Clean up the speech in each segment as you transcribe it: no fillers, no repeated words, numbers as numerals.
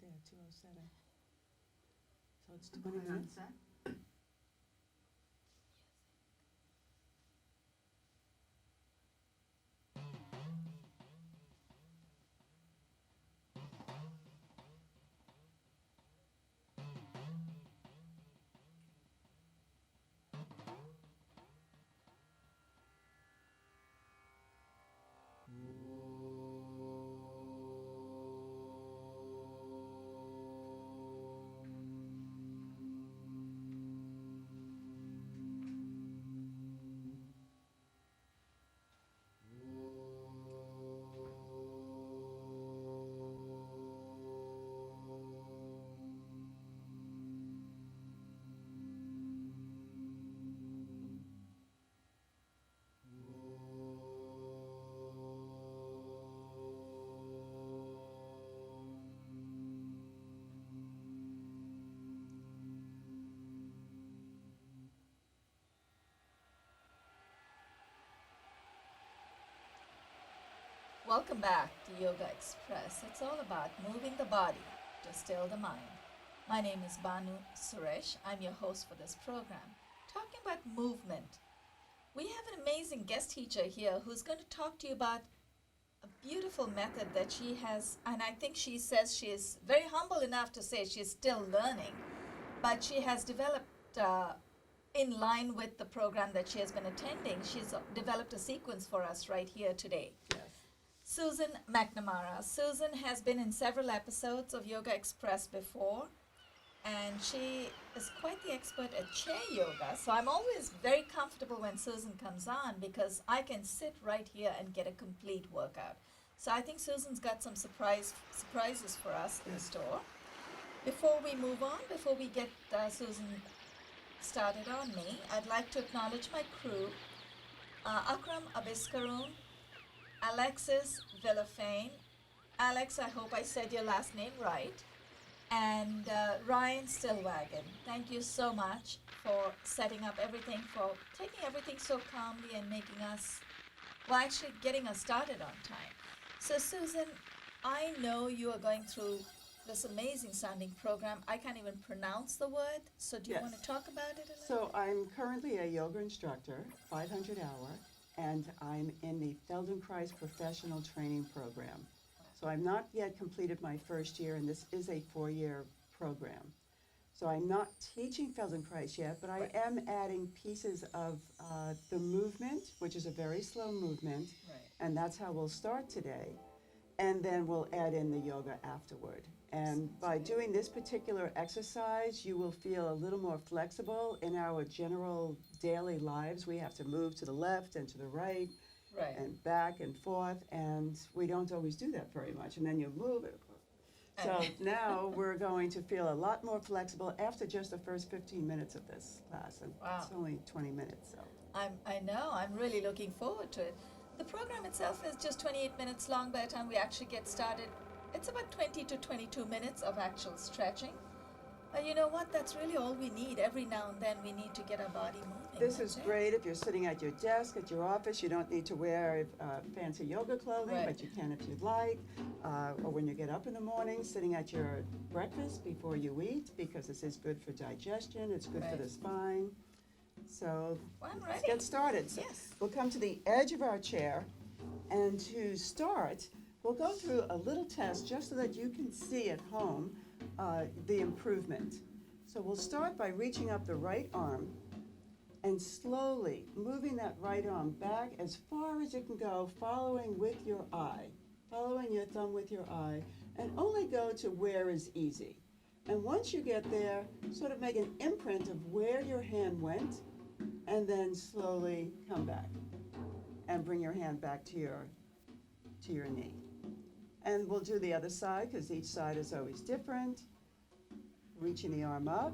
there, 207. So it's 20 minutes. Welcome back to Yoga Express. It's all about moving the body to still the mind. My name is Banu Suresh. I'm your host for this program. Talking about movement, we have an amazing guest teacher here who's going to talk to you about a beautiful method that she has, and I think she says she is very humble enough to say she's still learning, but she has developed in line with the program that she has been attending. She's developed a sequence for us right here today. Yes. Susan McNamara. Susan has been in several episodes of Yoga Express before, and she is quite the expert at chair yoga. So I'm always very comfortable when Susan comes on because I can sit right here and get a complete workout. So I think Susan's got some surprises for us in store. Before we move on, before we get Susan started on me, I'd like to acknowledge my crew, Akram Abiskaroon, Alexis Villafane. Alex, I hope I said your last name right. And Ryan Stillwagon. Thank you so much for setting up everything, for taking everything so calmly and making us, well, actually getting us started on time. So Susan, I know you are going through this amazing sounding program. I can't even pronounce the word. So do you want to talk about it a little? So I'm currently a yoga instructor, 500 hour, and I'm in the Feldenkrais Professional Training Program. So I've not yet completed my first year, and this is a 4-year program. So I'm not teaching Feldenkrais yet, but I am adding pieces of the movement, which is a very slow movement, and that's how we'll start today. And then we'll add in the yoga afterward. And by doing this particular exercise, you will feel a little more flexible in our general daily lives. We have to move to the left and to the right, and back and forth, and we don't always do that very much. And then you move it. So now we're going to feel a lot more flexible after just the first 15 minutes of this class. And it's only 20 minutes. So I know. I'm really looking forward to it. The program itself is just 28 minutes long. By the time we actually get started, it's about 20 to 22 minutes of actual stretching. You know what? That's really all we need. Every now and then we need to get our body moving. this is great if you're sitting at your desk, at your office. You don't need to wear fancy yoga clothing, but you can if you'd like. Or when you get up in the morning, sitting at your breakfast before you eat, because this is good for digestion. It's good for the spine. So let's get started. So we'll come to the edge of our chair, and to start, we'll go through a little test just so that you can see at home the improvement. So we'll start by reaching up the right arm and slowly moving that right arm back as far as it can go, following with your eye, following your thumb with your eye, and only go to where is easy. And once you get there, sort of make an imprint of where your hand went, and then slowly come back and bring your hand back to your knee. And we'll do the other side because each side is always different. Reaching the arm up,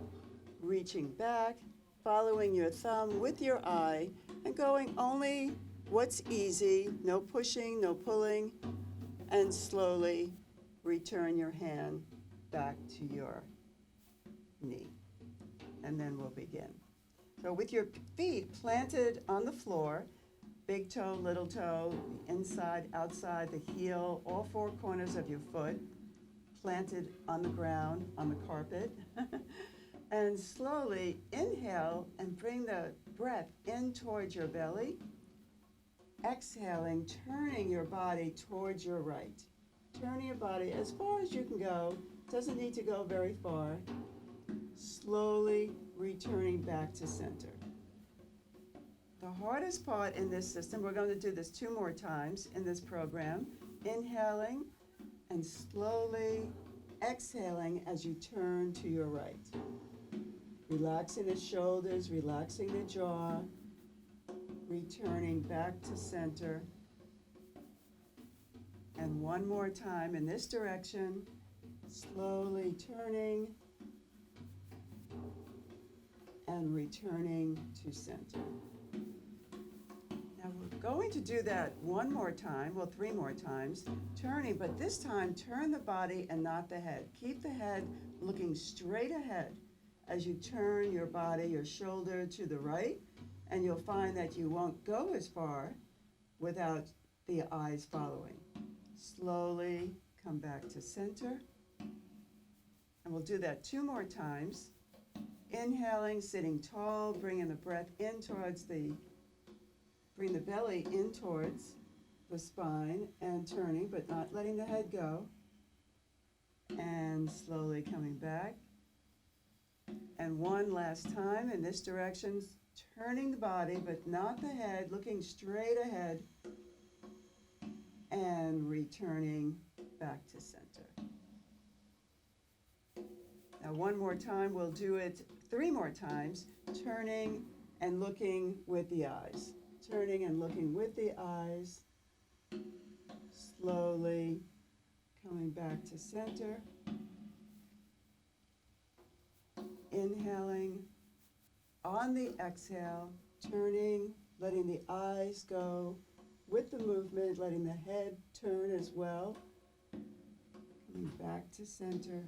reaching back, following your thumb with your eye, and going only what's easy, no pushing, no pulling, and slowly return your hand back to your knee. And then we'll begin. So with your feet planted on the floor, big toe, little toe, inside, outside, the heel, all four corners of your foot, planted on the ground, on the carpet. And slowly inhale and bring the breath in towards your belly. Exhaling, turning your body towards your right. Turning your body as far as you can go. Doesn't need to go very far. Slowly returning back to center. The hardest part in this system, we're going to do this 2 more times in this program. Inhaling and slowly exhaling as you turn to your right. Relaxing the shoulders, relaxing the jaw, returning back to center. And 1 more time in this direction, slowly turning and returning to center. Now we're going to do that 1 more time, well 3 more times, turning, but this time turn the body and not the head. Keep the head looking straight ahead as you turn your body, your shoulder to the right, and you'll find that you won't go as far without the eyes following. Slowly come back to center. And we'll do that 2 more times. Inhaling, sitting tall, bringing the breath in towards bring the belly in towards the spine and turning, but not letting the head go. And slowly coming back. And 1 last time in this direction, turning the body, but not the head, looking straight ahead, and returning back to center. Now 1 more time, we'll do it 3 more times, turning and looking with the eyes. Turning and looking with the eyes, slowly coming back to center. Inhaling, on the exhale, turning, letting the eyes go with the movement, letting the head turn as well. Coming back to center.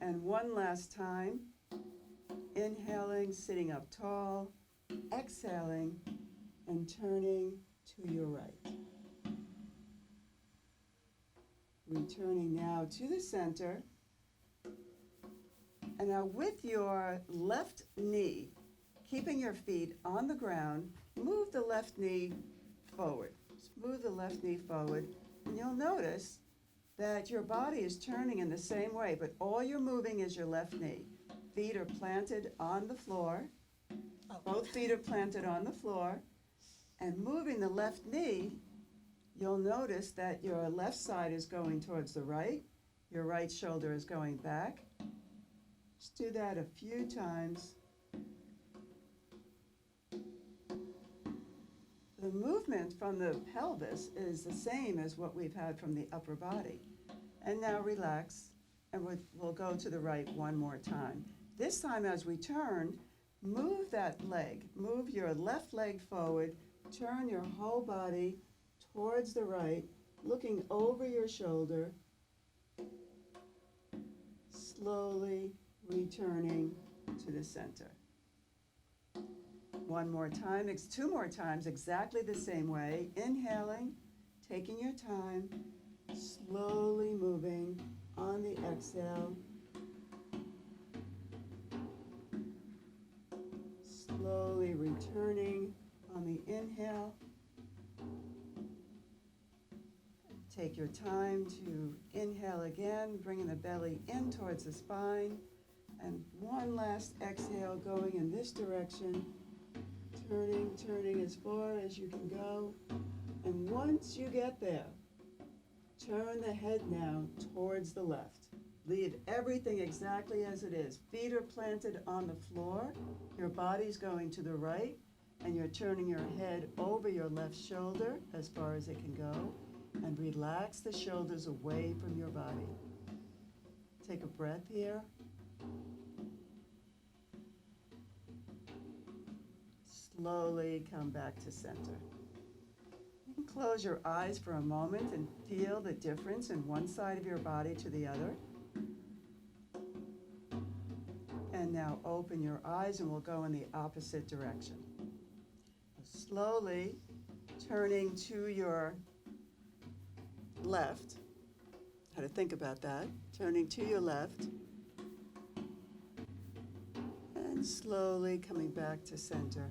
And 1 last time, inhaling, sitting up tall, exhaling, and turning to your right. Returning now to the center. And now with your left knee, keeping your feet on the ground, move the left knee forward. Move the left knee forward, and you'll notice that your body is turning in the same way, but all you're moving is your left knee. Feet are planted on the floor. Both feet are planted on the floor. And moving the left knee, you'll notice that your left side is going towards the right. Your right shoulder is going back. Just do that a few times. The movement from the pelvis is the same as what we've had from the upper body. And now relax, and we'll go to the right 1 more time. This time as we turn, move that leg. Move your left leg forward. Turn your whole body towards the right, looking over your shoulder. Slowly returning to the center. 1 more time, 2 more times, exactly the same way. Inhaling, taking your time, slowly moving on the exhale. Slowly returning on the inhale. Take your time to inhale again, bringing the belly in towards the spine. And 1 last exhale going in this direction. Turning as far as you can go. And once you get there, turn the head now towards the left. Leave everything exactly as it is. Feet are planted on the floor. Your body's going to the right. And you're turning your head over your left shoulder as far as it can go. And relax the shoulders away from your body. Take a breath here. Slowly come back to center. You can close your eyes for a moment and feel the difference in one side of your body to the other. And now open your eyes and we'll go in the opposite direction. Slowly turning to your left. how to think about that. Turning to your left and slowly coming back to center.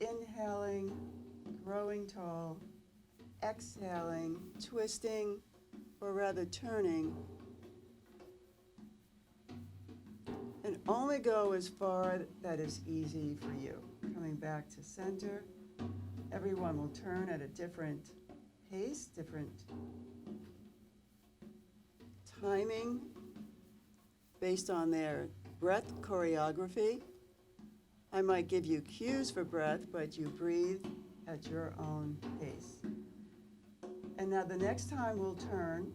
Inhaling, growing tall, exhaling, twisting, or rather turning, and only go as far that is easy for you. Coming back to center. Everyone will turn at a different pace, different timing based on their breath choreography. I might give you cues for breath, but you breathe at your own pace. And now the next time we'll turn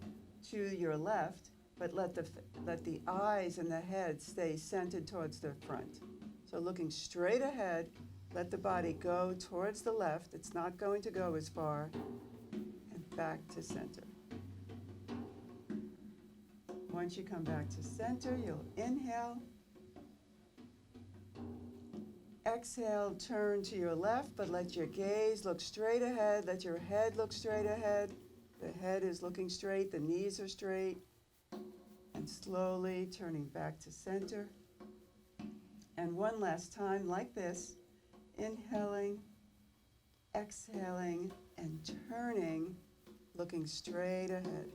to your left, but let the eyes and the head stay centered towards the front. So looking straight ahead, let the body go towards the left. It's not going to go as far. And back to center. Once you come back to center, you'll inhale. Exhale, turn to your left, but let your gaze look straight ahead. Let your head look straight ahead. The head is looking straight, the knees are straight. And slowly turning back to center. And one last time like this, inhaling, exhaling, and turning, looking straight ahead.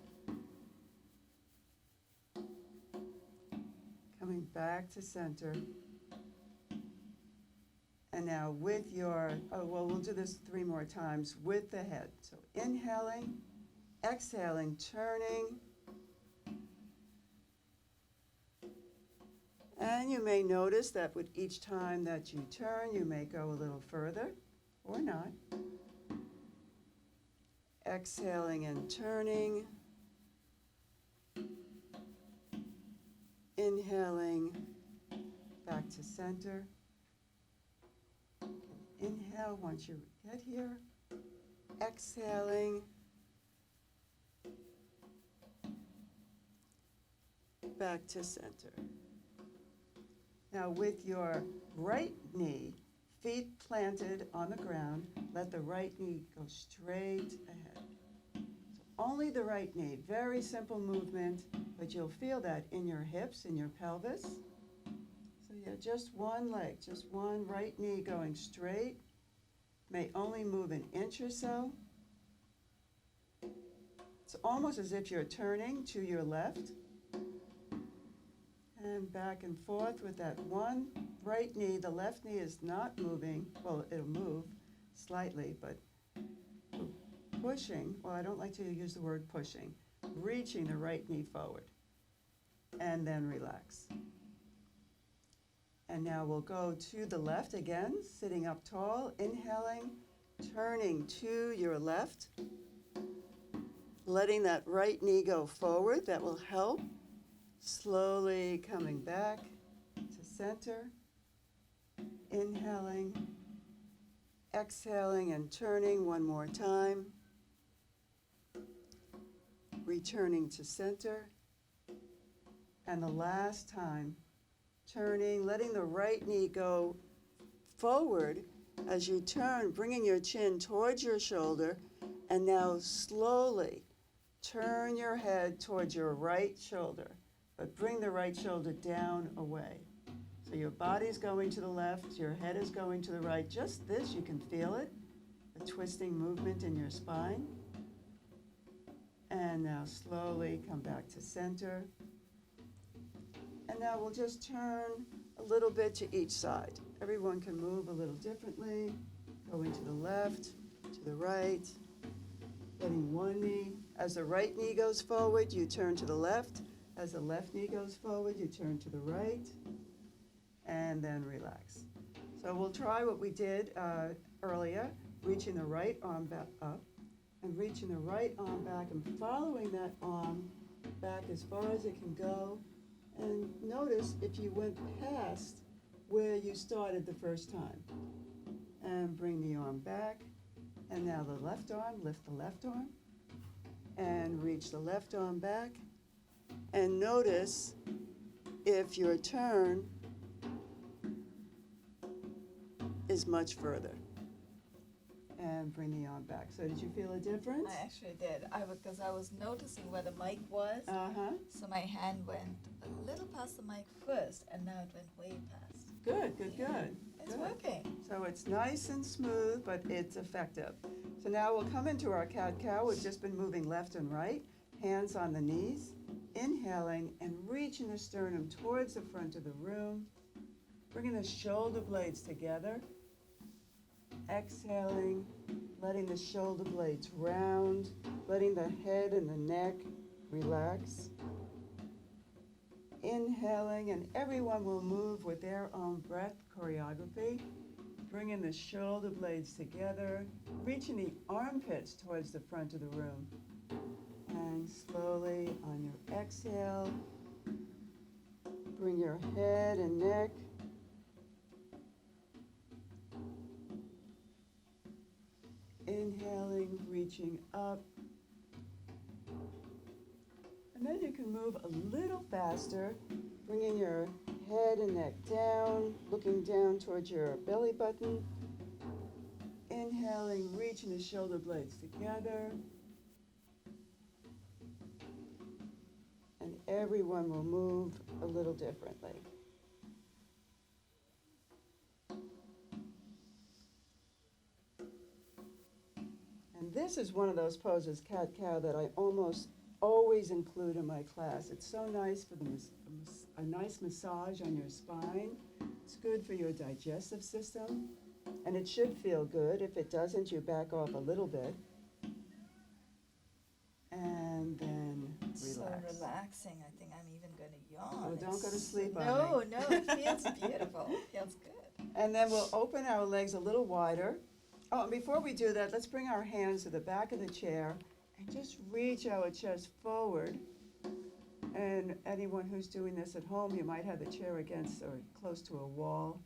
Coming back to center. And now with your, we'll do this 3 more times with the head. So inhaling, exhaling, turning. And you may notice that with each time that you turn, you may go a little further or not. Exhaling and turning. Inhaling, back to center. Inhale once you get here. Exhaling. Back to center. Now with your right knee, feet planted on the ground, let the right knee go straight ahead. So only the right knee, very simple movement, but you'll feel that in your hips, in your pelvis. So yeah, just one leg, just one right knee going straight. May only move an inch or so. It's almost as if you're turning to your left. And back and forth with that one right knee. The left knee is not moving. Well, it'll move slightly, but pushing. Well, I don't like to use the word pushing. Reaching the right knee forward. And then relax. And now we'll go to the left again, sitting up tall, inhaling, turning to your left. Letting that right knee go forward. That will help. Slowly coming back to center, inhaling, exhaling and turning one more time, returning to center, and the last time, turning, letting the right knee go forward as you turn, bringing your chin towards your shoulder, and now slowly turn your head towards your right shoulder. But bring the right shoulder down away. So your body's going to the left, your head is going to the right. Just this, you can feel it, the twisting movement in your spine. And now slowly come back to center. And now we'll just turn a little bit to each side. Everyone can move a little differently, going to the left, to the right, letting one knee. As the right knee goes forward, you turn to the left. As the left knee goes forward, you turn to the right, and then relax. So we'll try what we did earlier, reaching the right arm back up, and reaching the right arm back, and following that arm back as far as it can go. And notice if you went past where you started the first time. And bring the arm back. And now the left arm, lift the left arm, and reach the left arm back. And notice if your turn is much further. and bring the arm back. So did you feel a difference? I actually did. Because I was noticing where the mic was. Uh-huh. So my hand went a little past the mic first, and now it went way past. Good, good, good. It's Good. working. So it's nice and smooth, but it's effective. So now we'll come into our cat-cow. We've just been moving left and right, hands on the knees, inhaling and reaching the sternum towards the front of the room, bringing the shoulder blades together, exhaling, letting the shoulder blades round, letting the head and the neck relax. Inhaling, and everyone will move with their own breath choreography, bringing the shoulder blades together, reaching the armpits towards the front of the room. And slowly on your exhale, bring your head and neck inhaling, reaching up. And then you can move a little faster, bringing your head and neck down, looking down towards your belly button. Inhaling, reaching the shoulder blades together. And everyone will move a little differently. And this is one of those poses, cat-cow, that I almost always include in my class. It's so nice for a nice massage on your spine. It's good for your digestive system, and it should feel good. If it doesn't, you back off a little bit. And then relax. So relaxing. I think I'm even going to yawn. Oh, don't go to sleep on No, me. no, it feels beautiful. It feels good. And then we'll open our legs a little wider. Oh, and before we do that, let's bring our hands to the back of the chair and just reach our chest forward. And anyone who's doing this at home, you might have the chair against or close to a wall.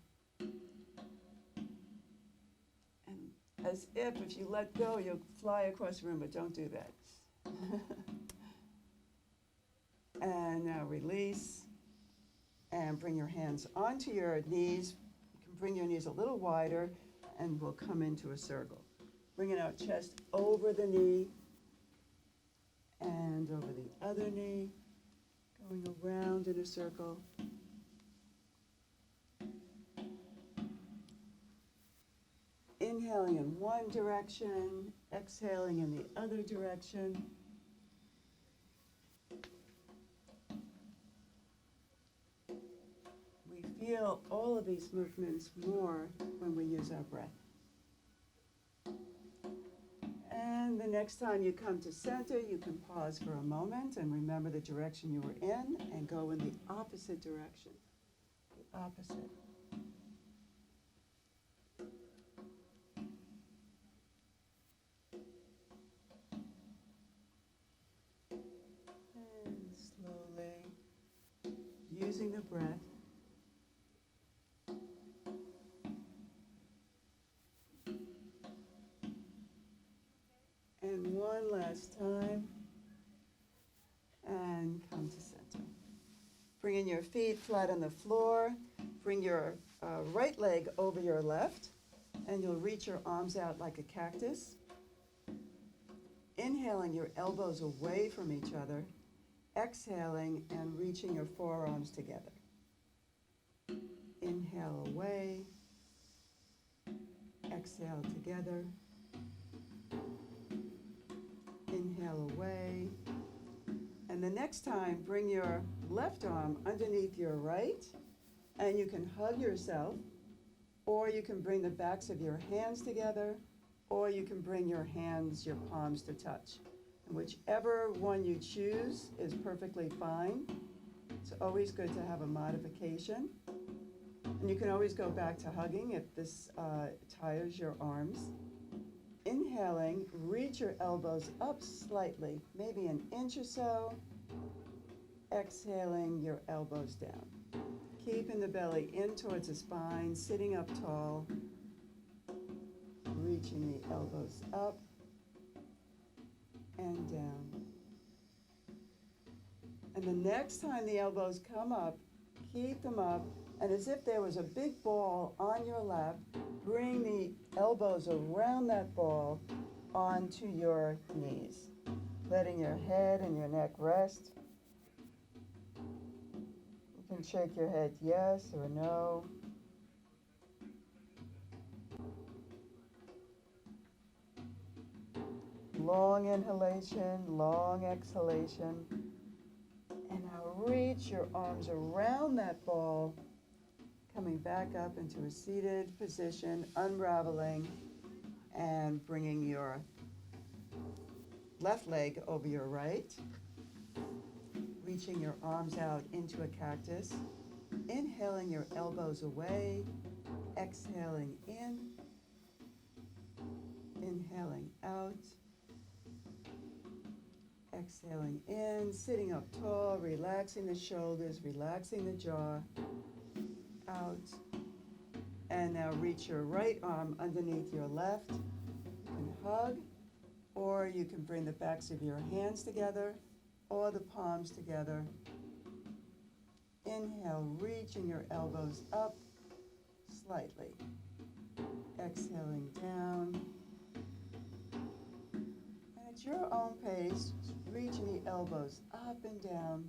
And as if you let go, you'll fly across the room, but don't do that. And now release. And bring your hands onto your knees. You can bring your knees a little wider, and we'll come into a circle. Bringing our chest over the knee and over the other knee, going around in a circle. Inhaling in one direction, exhaling in the other direction. We feel all of these movements more when we use our breath. And the next time you come to center, you can pause for a moment and remember the direction you were in and go in the opposite direction. The opposite. And slowly, using the breath, and one last time, and come to center. Bringing your feet flat on the floor, bring your right leg over your left, and you'll reach your arms out like a cactus. Inhaling your elbows away from each other, exhaling and reaching your forearms together. Inhale away, exhale together. Inhale away. And the next time, bring your left arm underneath your right, and you can hug yourself, or you can bring the backs of your hands together, or you can bring your hands, your palms to touch. And whichever one you choose is perfectly fine. It's always good to have a modification. And you can always go back to hugging if this tires your arms. Inhaling, reach your elbows up slightly, maybe an inch or so. Exhaling, your elbows down. Keeping the belly in towards the spine, sitting up tall. Reaching the elbows up and down. And the next time the elbows come up, keep them up And as if there was a big ball on your lap, bring the elbows around that ball onto your knees, letting your head and your neck rest. You can shake your head yes or no. Long inhalation, long exhalation. And now reach your arms around that ball, coming back up into a seated position, unraveling, and bringing your left leg over your right. Reaching your arms out into a cactus. Inhaling your elbows away. Exhaling in. Inhaling out. Exhaling in, sitting up tall, relaxing the shoulders, relaxing the jaw, out. And now reach your right arm underneath your left. You can hug, or you can bring the backs of your hands together, or the palms together. Inhale, reaching your elbows up slightly. Exhaling down. And at your own pace, reaching the elbows up and down.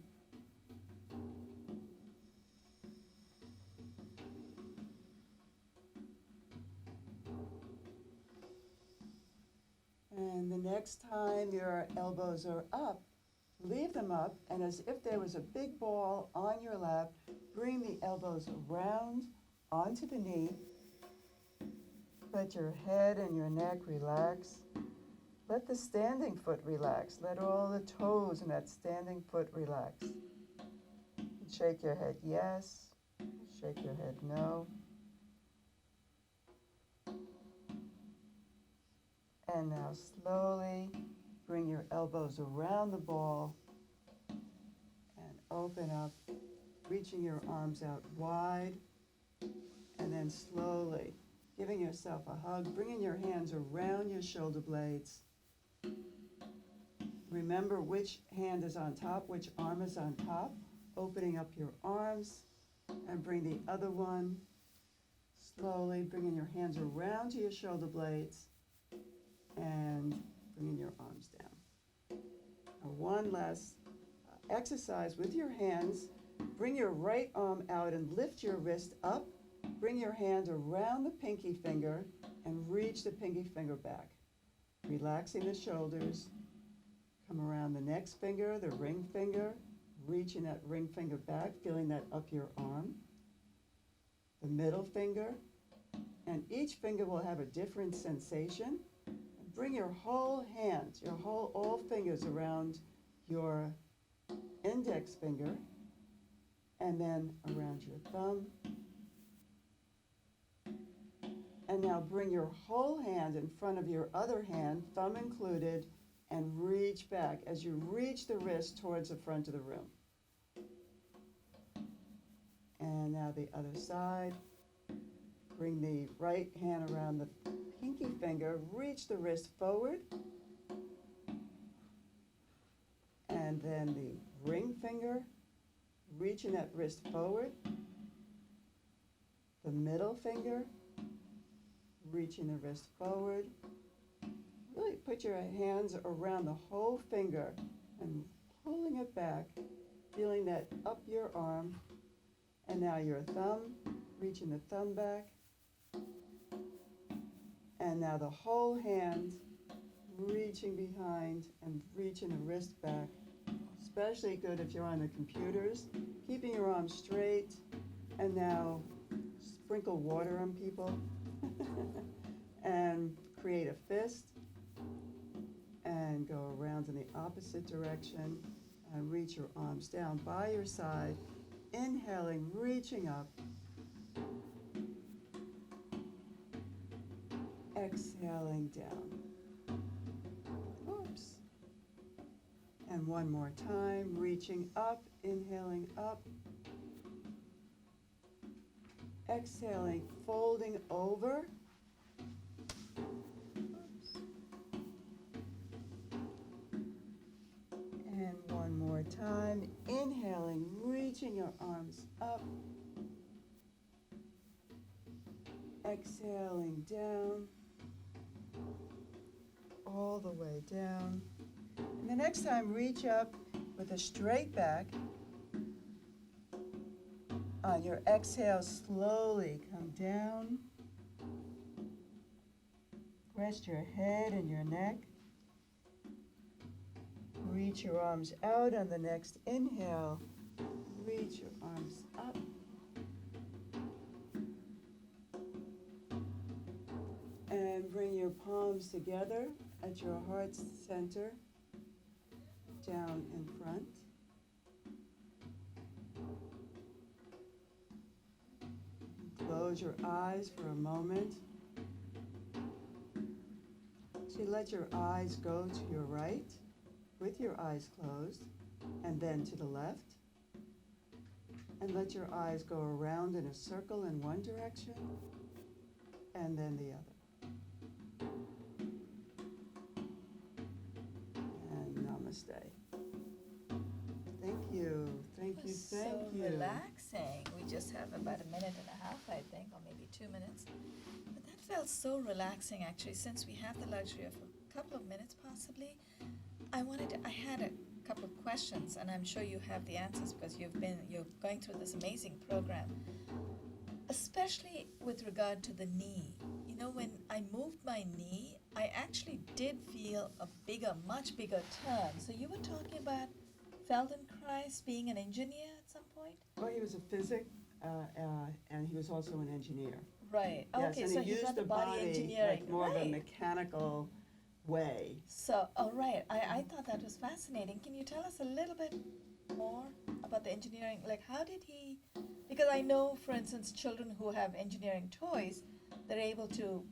And the next time your elbows are up, leave them up, and as if there was a big ball on your lap, bring the elbows around onto the knee. Let your head and your neck relax. Let the standing foot relax. Let all the toes in that standing foot relax. Shake your head yes. Shake your head no. And now slowly bring your elbows around the ball and open up, reaching your arms out wide. And then slowly giving yourself a hug, bringing your hands around your shoulder blades. Remember which hand is on top, which arm is on top. Opening up your arms and bring the other one. Slowly bringing your hands around to your shoulder blades and bringing your arms down. Now one last exercise with your hands. Bring your right arm out and lift your wrist up. Bring your hand around the pinky finger and reach the pinky finger back. Relaxing the shoulders. Come around the next finger, the ring finger, reaching that ring finger back, feeling that up your arm. The middle finger, and each finger will have a different sensation. And bring your whole hand, all fingers around your index finger, and then around your thumb. And now bring your whole hand in front of your other hand, thumb included, and reach back as you reach the wrist towards the front of the room. And now the other side. Bring the right hand around the pinky finger, reach the wrist forward. And then the ring finger, reaching that wrist forward. The middle finger, reaching the wrist forward. Really put your hands around the whole finger and pulling it back, feeling that up your arm. And now your thumb, reaching the thumb back. And now the whole hand, reaching behind and reaching the wrist back. Especially good if you're on the computers. Keeping your arms straight. And now sprinkle water on people. And create a fist. And go around in the opposite direction and reach your arms down by your side. Inhaling, reaching up. Exhaling down. Oops. And one more time, reaching up, inhaling up. Exhaling, folding over. And one more time, inhaling, reaching your arms up. exhaling down, all the way down. And the next time, reach up with a straight back. On your exhale, slowly come down. Rest your head and your neck. Reach your arms out on the next inhale. Reach your arms up. And bring your palms together at your heart center, down in front. Close your eyes for a moment. So let your eyes go to your right with your eyes closed, and then to the left. And let your eyes go around in a circle in one direction, and then the other. And namaste. Thank you. Thank you. Thank so you. relaxing. We just have about a minute and a half, I think, or maybe 2 minutes. But that felt so relaxing, actually, since we have the luxury of a couple of minutes, possibly. I had a couple of questions, and I'm sure you have the answers because you're going through this amazing program, especially with regard to the knee. You know, when I moved my knee, I actually did feel a much bigger turn. So you were talking about Feldenkrais being an engineer at some point? Well, he was a physic, and he was also an engineer. Right. Yes, Okay, and so he you used got the body engineering. like more of a Right. mechanical way. So, all right. I thought that was fascinating. Can you tell us a little bit more about the engineering? Like, how did he? Because I know, for instance, children who have engineering toys, they're able to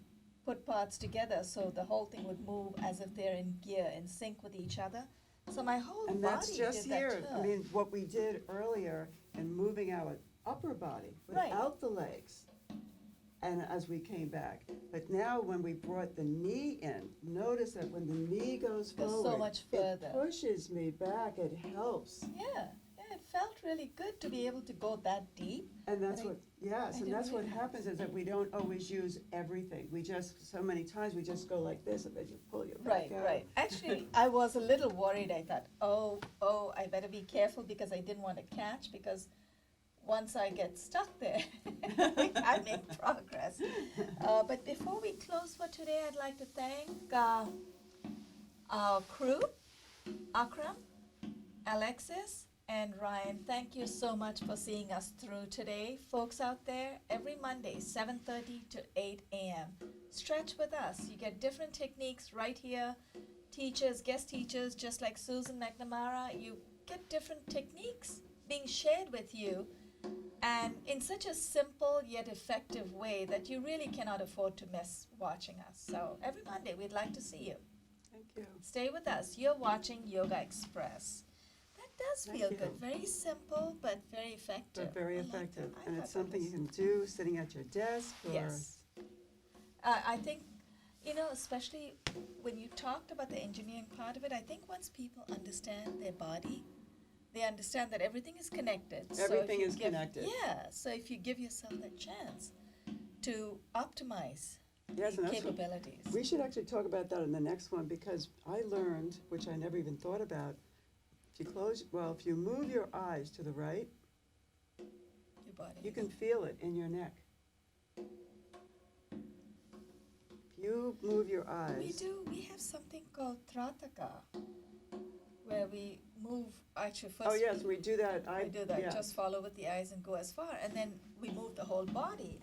put parts together so the whole thing would move as if they're in gear, in sync with each other. So my whole And body that's just did here. that turn. I mean, what we did earlier in moving our upper body Right. without the legs, and as we came back. But now when we brought the knee in, notice that when the knee goes Goes so forward, much further. it pushes me back. It helps. Yeah, it felt really good to be able to go that deep. And that's And I- what, yes, I and that's didn't what realize. happens is that we don't always use everything. We just, so many times, we just go like this and then you pull your back Right, out. right. Actually, I was a little worried. I thought, oh, I better be careful because I didn't want to catch because once I get stuck there, we can't make progress. But before we close for today, I'd like to thank our crew, Akram, Alexis, and Ryan. Thank you so much for seeing us through today. Folks out there, every Monday, 7:30 to 8 a.m. Stretch with us. You get different techniques right here. Teachers, guest teachers, just like Susan McNamara, you get different techniques being shared with you, and in such a simple yet effective way that you really cannot afford to miss watching us. So every Monday, we'd like to see you. Thank you. Stay with us. You're watching Yoga Express. That does Thank feel you. good. Very simple, but very effective. But very I like that. effective. I And thought it's that something was- you can do sitting at your desk or. Yes. I think, especially when you talked about the engineering part of it, I think once people understand their body, they understand that everything is connected. So if Everything you is connected. Yeah. So if you give yourself that chance to optimize Yes, and that's what, capabilities. we should actually talk about that in the next one because I learned, which I never even thought about, if you move your eyes to the right, Your body. you can feel it in your neck. If you move your eyes. We do. We have something called Trataka, where we move. Actually, first Oh, yes, we do that. we do that. Yeah. Just follow with the eyes and go as far, and then we move the whole body.